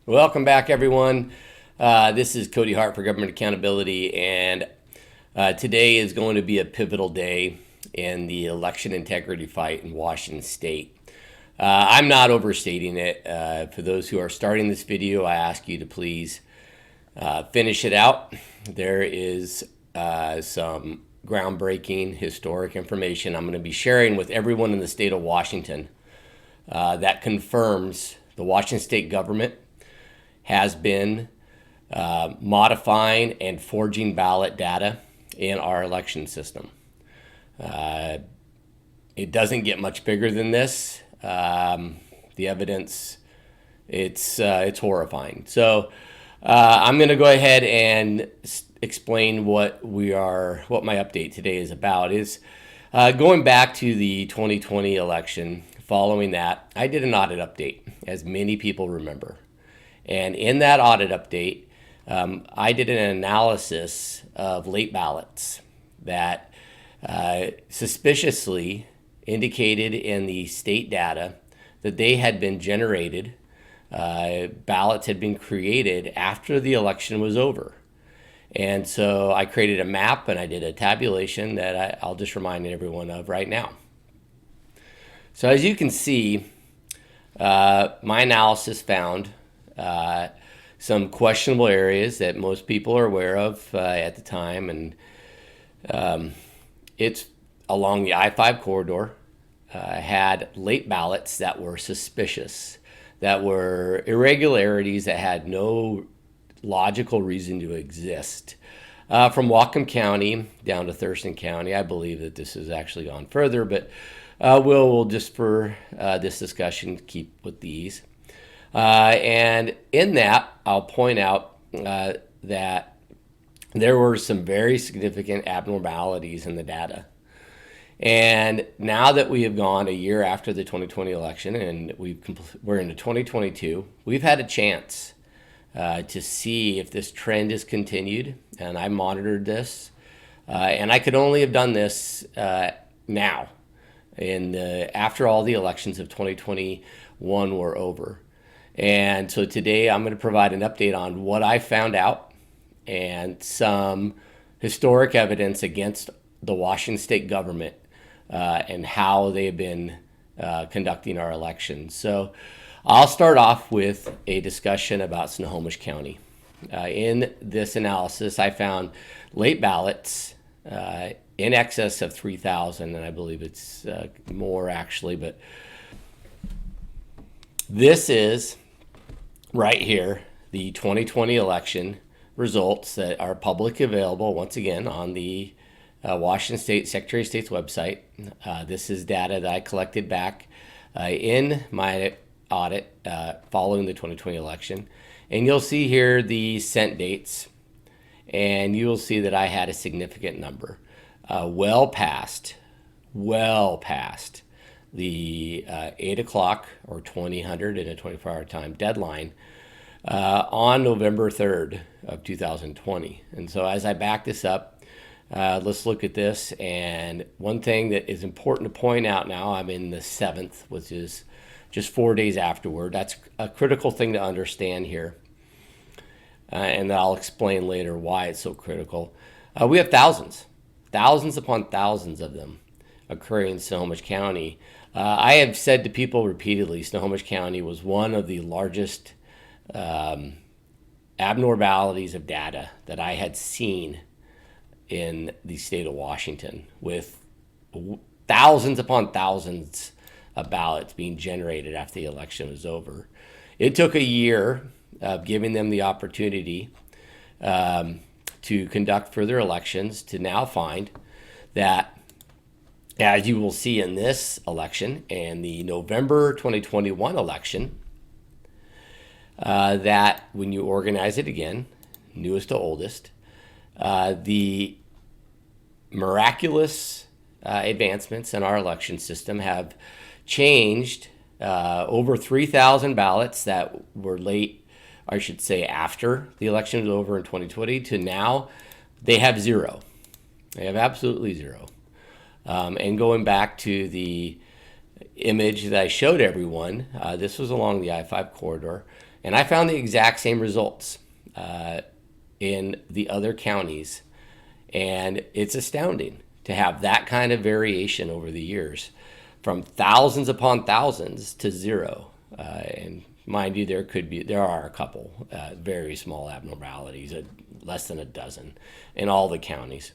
Welcome back, everyone. This is Cody Hart for Government Accountability, and today is going to be a pivotal day in the election integrity fight in Washington State. I'm not overstating it. For those who are starting this video, I ask you to please finish it out. There is some groundbreaking historic information I'm going to be sharing with everyone in the state of Washington that confirms the Washington state government has been modifying and forging ballot data in our election system. It doesn't get much bigger than this. The evidence, it's horrifying. So I'm going to go ahead and explain what my update today is about. Is going back to the 2020 election. Following that, I did an audit update, as many people remember. And in that audit update, I did an analysis of late ballots that suspiciously indicated in the state data that they had been generated, ballots had been created after the election was over. And so I created a map and I did a tabulation that I'll just remind everyone of right now. So as you can see, my analysis found some questionable areas that most people are aware of at the time, and it's along the I-5 corridor. Had late ballots that were suspicious, that were irregularities that had no logical reason to exist. From Whatcom County down to Thurston County, I believe that this has actually gone further, but we'll just for this discussion keep with these. And in that, I'll point out that there were some very significant abnormalities in the data. And now that we have gone a year after the 2020 election and we're into 2022, we've had a chance to see if this trend is continued. And I monitored this. And I could only have done this now, after all the elections of 2021 were over. And so today I'm going to provide an update on what I found out and some historic evidence against the Washington state government and how they have been conducting our elections. So I'll start off with a discussion about Snohomish County. In this analysis, I found late ballots in excess of 3,000, and I believe it's more actually, but this is right here, the 2020 election results that are publicly available, once again, on the Washington State Secretary of State's website. This is data that I collected back in my audit following the 2020 election. And you'll see here the sent dates, and you will see that I had a significant number, well past the 8 o'clock or 2000 in a 24-hour time deadline on November 3rd of 2020. And so as I back this up, let's look at this. And one thing that is important to point out now, I'm in the 7th, which is just 4 days afterward. That's a critical thing to understand here. And I'll explain later why it's so critical. We have thousands upon thousands of them occurring in Snohomish County. I have said to people repeatedly, Snohomish County was one of the largest abnormalities of data that I had seen in the state of Washington, with thousands upon thousands of ballots being generated after the election was over. It took a year of giving them the opportunity to conduct further elections to now find that, as you will see in this election and the November 2021 election, that when you organize it again, newest to oldest, the miraculous advancements in our election system have changed over 3,000 ballots that were late, I should say after the election was over in 2020, to now they have zero. They have absolutely zero. And going back to the image that I showed everyone, this was along the I-5 corridor, And I found the exact same results in the other counties. And it's astounding to have that kind of variation over the years, from thousands upon thousands to zero. And mind you, there are a couple very small abnormalities, less than a dozen in all the counties.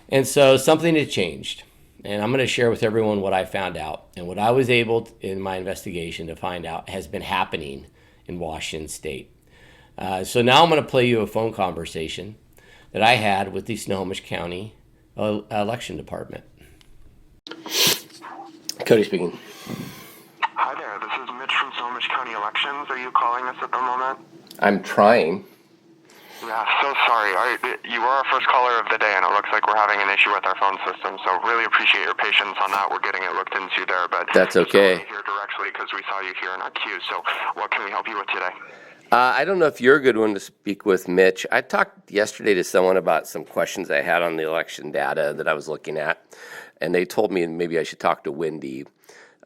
And so something had changed. And I'm going to share with everyone what I found out and what I was able in my investigation to find out has been happening in Washington State. So now I'm going to play you a phone conversation that I had with the Snohomish County Election Department. Cody speaking. Hi there, this is Mitch from Snohomish County Elections. Are you calling us at the moment? I'm trying. Yeah, so sorry. You were our first caller of the day, and it looks like we're having an issue with our phone system, so really appreciate your patience on that. We're getting it looked into there, but that's okay. Here directly because we saw you here in our queue, so what can we help you with today? I don't know if you're a good one to speak with, Mitch. I talked yesterday to someone about some questions I had on the election data that I was looking at, and they told me maybe I should talk to Wendy.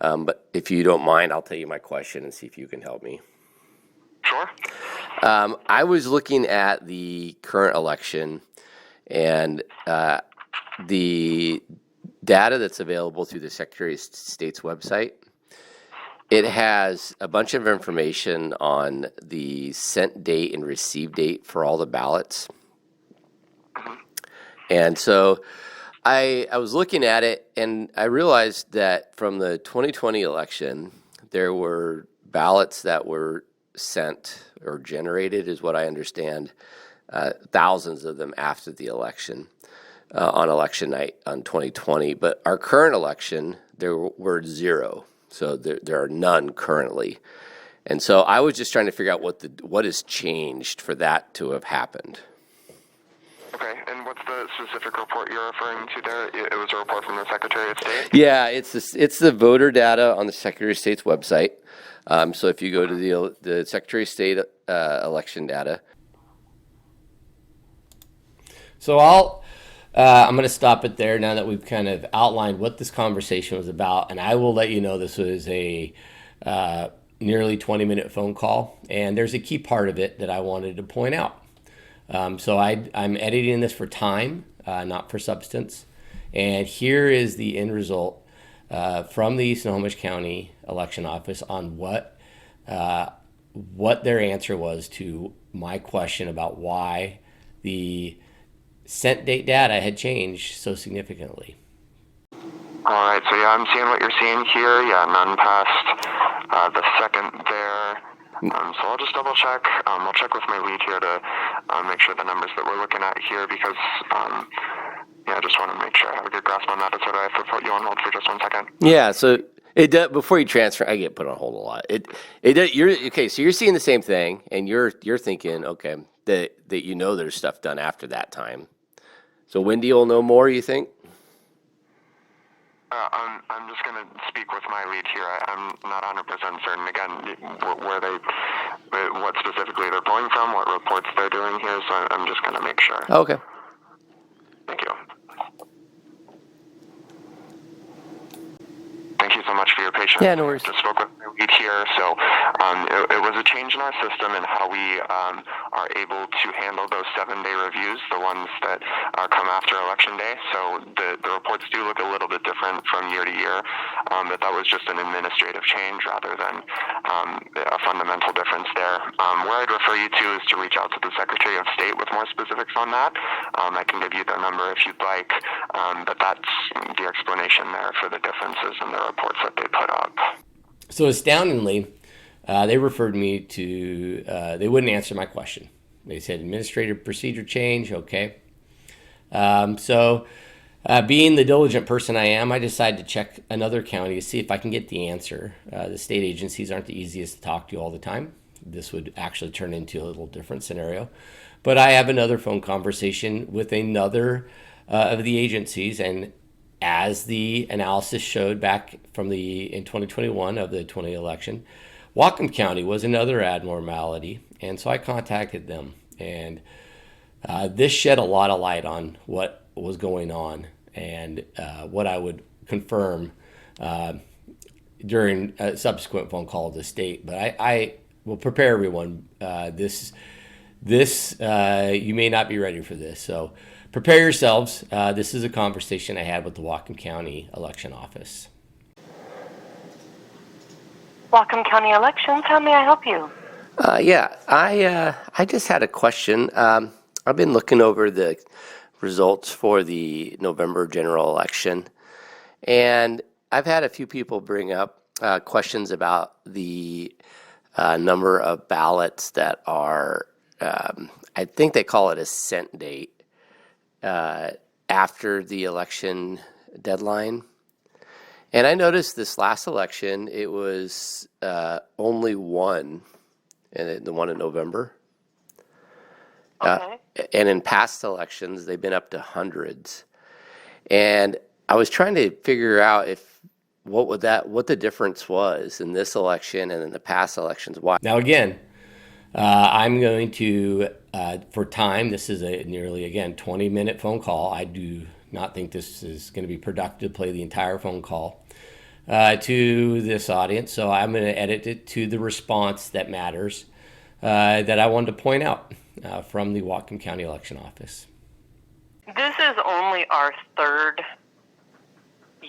But if you don't mind, I'll tell you my question and see if you can help me. Sure. I was looking at the current election and the data that's available through the Secretary of State's website. It has a bunch of information on the sent date and receive date for all the ballots. And so I was looking at it, and I realized that from the 2020 election, there were ballots that were sent or generated, is what I understand, thousands of them after the election on election night on 2020. But our current election, there were zero. So there are none currently. And so I was just trying to figure out what has changed for that to have happened. Okay, and what's the specific report you're referring to there? It was a report from the Secretary of State? Yeah, it's the voter data on the Secretary of State's website. So if you go to the Secretary of State election data. So I'm going to stop it there now that we've kind of outlined what this conversation was about, and I will let you know this was a nearly 20-minute phone call, and there's a key part of it that I wanted to point out. So I'm editing this for time, not for substance, and here is the end result from the Snohomish County Election Office on what their answer was to my question about why the sent date data had changed so significantly. All right, so yeah, I'm seeing what you're seeing here. Yeah, none past the second there. So I'll just double check. I'll check with my lead here to make sure the numbers that we're looking at here, because I just want to make sure I have a good grasp on that. So I have to put you on hold for just 1 second. Yeah. So before you transfer, I get put on hold a lot. You're okay. So you're seeing the same thing, and you're thinking, okay, that there's stuff done after that time. So Wendy will know more, you think? I'm just going to speak with my lead here. I'm not 100% certain, again, what specifically they're pulling from, what reports they're doing here, so I'm just going to make sure. Okay. Thank you. Thank you so much for your patience. Yeah, no worries. Just spoke with my lead here. So it was a change in our system and how we are able to handle those 7-day reviews, the ones that come after Election Day. So the reports do look a little bit different from year to year, but that was just an administrative change rather than a fundamental difference there. Where I'd refer you to is to reach out to the Secretary of State with more specifics on that. I can give you their number if you'd like, but that's the explanation there for the differences in the reports that they put up. So astoundingly, they referred me to, they wouldn't answer my question. They said administrative procedure change, okay. So being the diligent person I am, I decided to check another county to see if I can get the answer. The state agencies aren't the easiest to talk to all the time. This would actually turn into a little different scenario. But I have another phone conversation with another of the agencies, and as the analysis showed back from in 2021 of the 20 election, Whatcom County was another abnormality, and so I contacted them, and this shed a lot of light on what was going on and what I would confirm during a subsequent phone call to the state. But I we'll prepare everyone. This you may not be ready for this, so prepare yourselves. This is a conversation I had with the Whatcom County Election Office. Whatcom County Elections, how may I help you? I just had a question. I've been looking over the results for the November general election, and I've had a few people bring up questions about the number of ballots that are, I think they call it a sent date, after the election deadline. And I noticed this last election, it was only one, and the one in November. Okay. And in past elections, they've been up to hundreds. And I was trying to figure out what the difference was in this election and in the past elections. Why? Now again, I'm going to, for time, this is a nearly, again, 20-minute phone call. I do not think this is going to be productive to play the entire phone call to this audience. So I'm going to edit it to the response that matters that I wanted to point out from the Whatcom County Election Office. This is only our third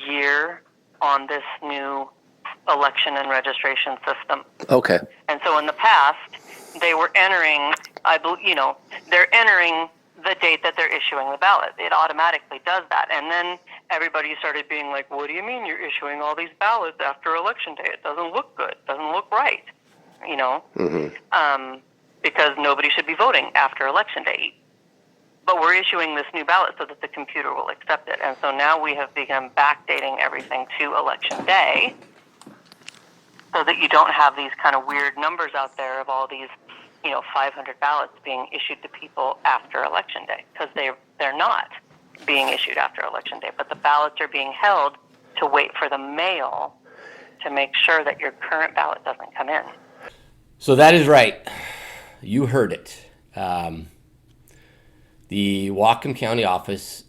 year on this new election and registration system. Okay. And so in the past, they were entering, they're entering the date that they're issuing the ballot. It automatically does that. And then everybody started being like, what do you mean you're issuing all these ballots after election day? It doesn't look good. It doesn't look right, because nobody should be voting after election day. But we're issuing this new ballot so that the computer will accept it. And so now we have begun backdating everything to election day so that you don't have these kind of weird numbers out there of all these 500 ballots being issued to people after election day, because they're not being issued after election day, but the ballots are being held to wait for the mail to make sure that your current ballot doesn't come in. So that is right. You heard it. The Whatcom County office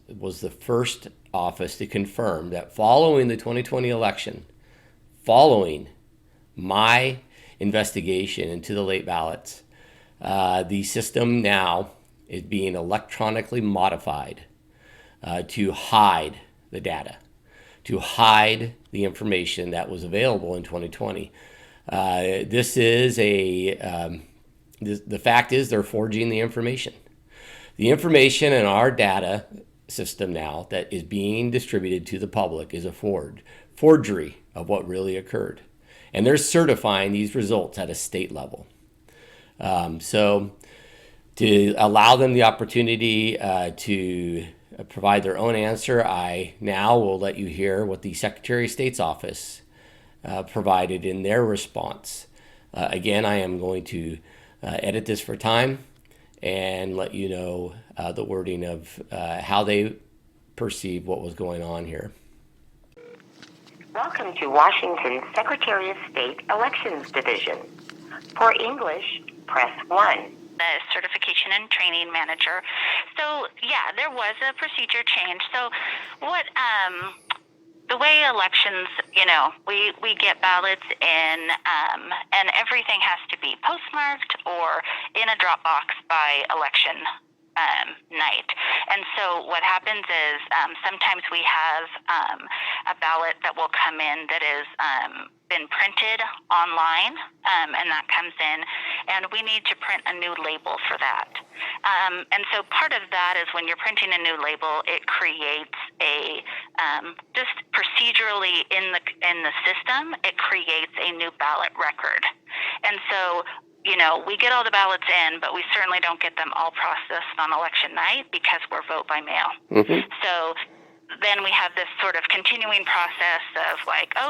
was the first office to confirm that following the 2020 election, following my investigation into the late ballots, the system now is being electronically modified to hide the data, to hide the information that was available in 2020. The fact is they're forging the information. The information in our data system now that is being distributed to the public is a forgery of what really occurred. And they're certifying these results at a state level. So to allow them the opportunity to provide their own answer, I now will let you hear what the Secretary of State's office provided in their response. Again, I am going to edit this for time and let you know the wording of how they perceive what was going on here. Welcome to Washington Secretary of State Elections Division. For English, press 1. The certification and training manager. So yeah, there was a procedure change. So what the way elections, we get ballots in, and everything has to be postmarked or in a drop box by election night. And so what happens is sometimes we have a ballot that will come in that is been printed online, and that comes in, and we need to print a new label for that. And so part of that is when you're printing a new label, it creates a just procedurally in the system, it creates a new ballot record. And so we get all the ballots in, but we certainly don't get them all processed on election night because we're vote by mail. Mm-hmm. So then we have this sort of continuing process of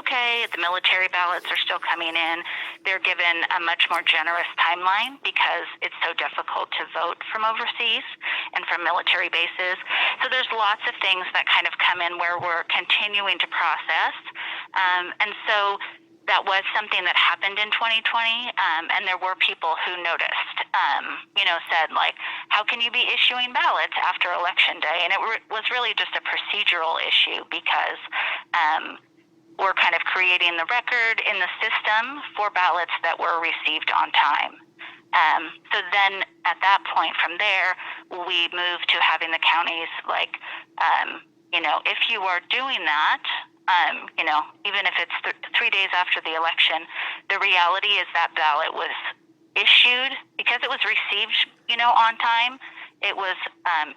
okay, the military ballots are still coming in. They're given a much more generous timeline because it's so difficult to vote from overseas and from military bases. So there's lots of things that kind of come in where we're continuing to process. And so that was something that happened in 2020, and there were people who noticed, said, how can you be issuing ballots after Election Day? And it was really just a procedural issue because we're kind of creating the record in the system for ballots that were received on time. So then at that point from there, we move to having the counties like, if you are doing that, even if it's 3 days after the election, the reality is that ballot was issued because it was received, on time. It was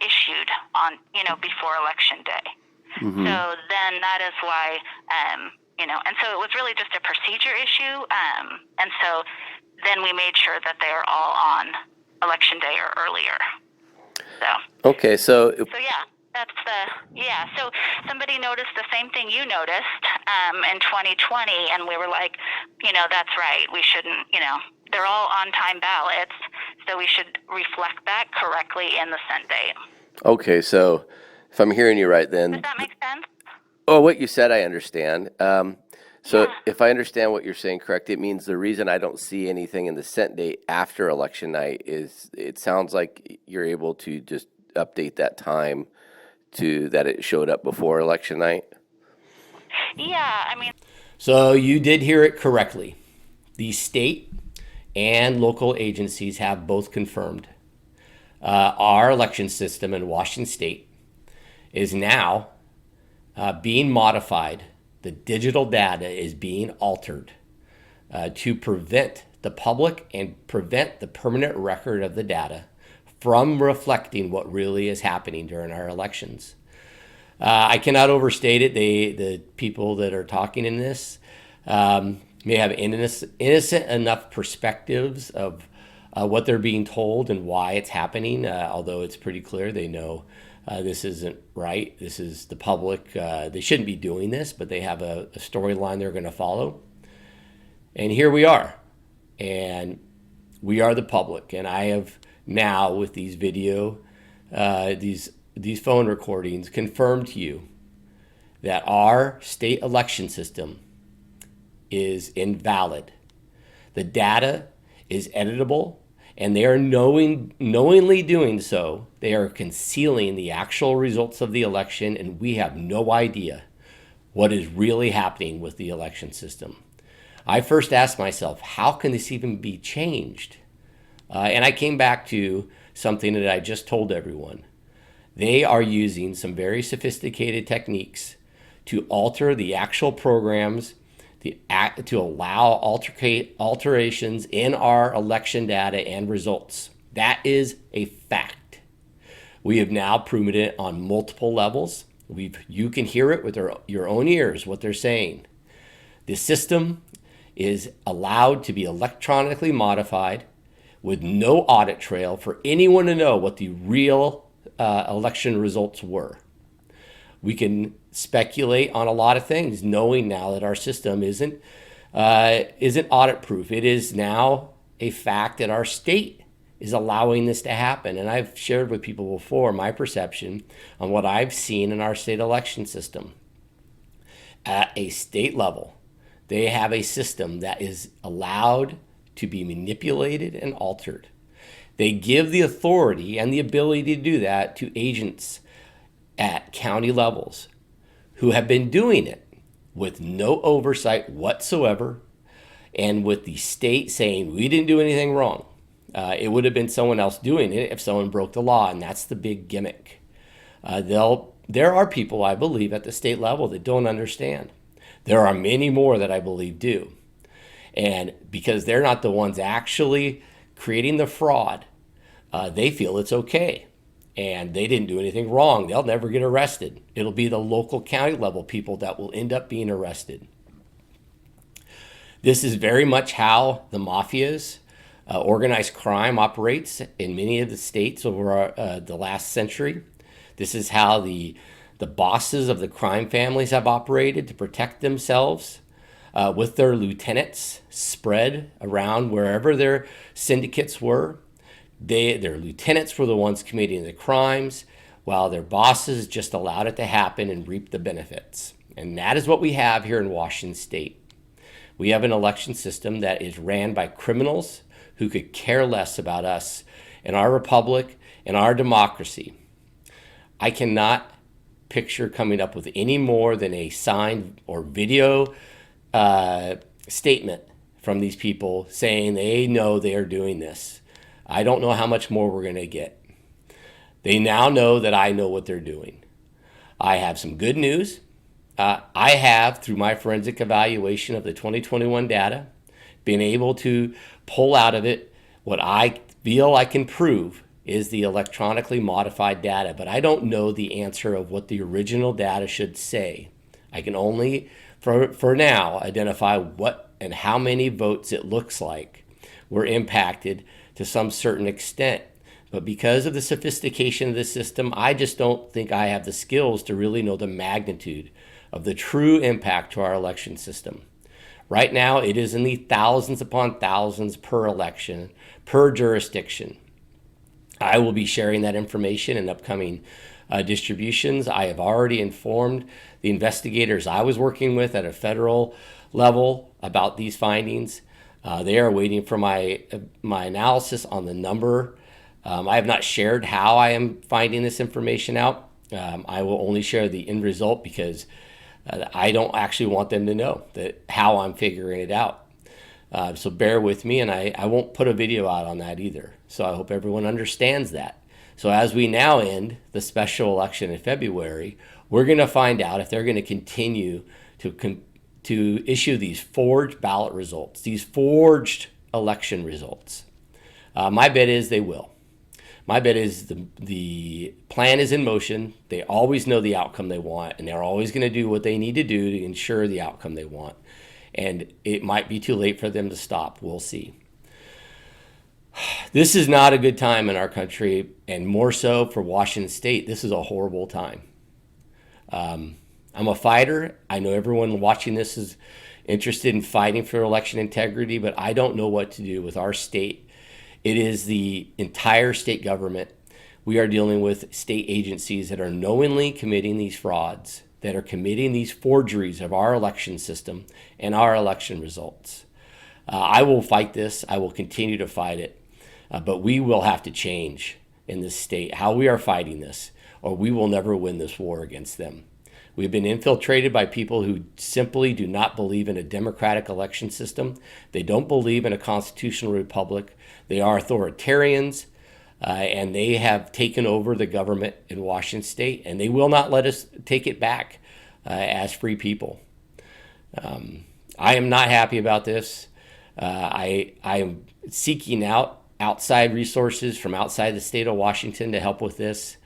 issued on, before election day. Mm-hmm. So then that is why, and so it was really just a procedure issue. And so then we made sure that they are all on election day or earlier. So. Okay, so Yeah, so somebody noticed the same thing you noticed in 2020, and we were like, that's right. We shouldn't, they're all on-time ballots, so we should reflect that correctly in the sent date. okay, so if I'm hearing you right, then Does that make sense? oh, what you said, I understand. So Yeah. if I understand what you're saying correct, it means the reason I don't see anything in the sent date after election night is it sounds like you're able to just update that time to that it showed up before election night. Yeah, I mean. So you did hear it correctly. The state and local agencies have both confirmed our election system in Washington State is now being modified. The digital data is being altered to prevent the public and prevent the permanent record of the data from reflecting what really is happening during our elections. I cannot overstate it. The people that are talking in this may have innocent enough perspectives of what they're being told and why it's happening, although it's pretty clear they know this isn't right. This is the public. They shouldn't be doing this, but they have a storyline they're going to follow. And here we are. And we are the public. And I have now, with these video, these phone recordings, confirmed to you that our state election system is invalid. The data is editable, and they are knowingly doing so. They are concealing the actual results of the election, and we have no idea what is really happening with the election system. I first asked myself, how can this even be changed? And I came back to something that I just told everyone. They are using some very sophisticated techniques to alter the actual programs, to allow alterations in our election data and results. That is a fact. We have now proven it on multiple levels. You can hear it with your own ears, what they're saying. The system is allowed to be electronically modified with no audit trail for anyone to know what the real election results were. We can speculate on a lot of things, knowing now that our system isn't audit proof. It is now a fact that our state is allowing this to happen. And I've shared with people before my perception on what I've seen in our state election system. At a state level, they have a system that is allowed to be manipulated and altered. They give the authority and the ability to do that to agents at county levels who have been doing it with no oversight whatsoever, and with the state saying we didn't do anything wrong. It would have been someone else doing it if someone broke the law, and that's the big gimmick. There are people, I believe, at the state level that don't understand. There are many more that I believe do. And because they're not the ones actually creating the fraud, they feel it's okay. And they didn't do anything wrong. They'll never get arrested. It'll be the local county level people that will end up being arrested. This is very much how the mafias, organized crime operates in many of the states over the last century. This is how the bosses of the crime families have operated to protect themselves with their lieutenants spread around wherever their syndicates were. Their lieutenants were the ones committing the crimes, while their bosses just allowed it to happen and reap the benefits. And that is what we have here in Washington State. We have an election system that is ran by criminals who could care less about us and our republic and our democracy. I cannot picture coming up with any more than a signed or video statement from these people saying they know they are doing this. I don't know how much more we're going to get. They now know that I know what they're doing. I have some good news. I have, through my forensic evaluation of the 2021 data, been able to pull out of it what I feel I can prove is the electronically modified data, but I don't know the answer of what the original data should say. I can only, for now, identify what and how many votes it looks like were impacted to some certain extent. But because of the sophistication of the system, I just don't think I have the skills to really know the magnitude of the true impact to our election system. Right now, it is in the thousands upon thousands per election, per jurisdiction. I will be sharing that information in upcoming distributions. I have already informed the investigators I was working with at a federal level about these findings. They are waiting for my analysis on the number. I have not shared how I am finding this information out. I will only share the end result because I don't actually want them to know that how I'm figuring it out. So bear with me, and I won't put a video out on that either. So I hope everyone understands that. So as we now end the special election in February, we're going to find out if they're going to continue to issue these forged ballot results, these forged election results. My bet is they will. My bet is the plan is in motion. They always know the outcome they want, and they're always going to do what they need to do to ensure the outcome they want. And it might be too late for them to stop. We'll see. This is not a good time in our country, and more so for Washington State. This is a horrible time. I'm a fighter. I know everyone watching this is interested in fighting for election integrity, but I don't know what to do with our state. It is the entire state government. We are dealing with state agencies that are knowingly committing these frauds, that are committing these forgeries of our election system and our election results. I will fight this. I will continue to fight it. But we will have to change in this state how we are fighting this, or we will never win this war against them. We've been infiltrated by people who simply do not believe in a democratic election system. They don't believe in a constitutional republic. They are authoritarians, and they have taken over the government in Washington State, and they will not let us take it back as free people. I am not happy about this. I am seeking out outside resources from outside the state of Washington to help with this.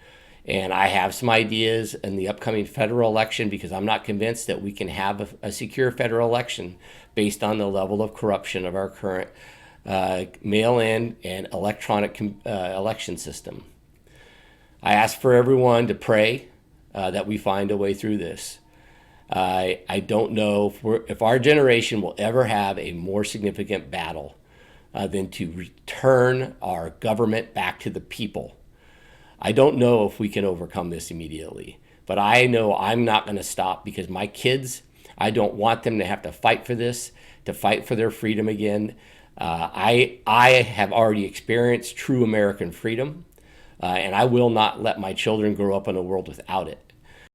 And I have some ideas in the upcoming federal election because I'm not convinced that we can have a secure federal election based on the level of corruption of our current mail-in and electronic election system. I ask for everyone to pray that we find a way through this. I don't know if our generation will ever have a more significant battle than to return our government back to the people. I don't know if we can overcome this immediately, but I know I'm not going to stop because my kids, I don't want them to have to fight for this, to fight for their freedom again. I have already experienced true American freedom, and I will not let my children grow up in a world without it.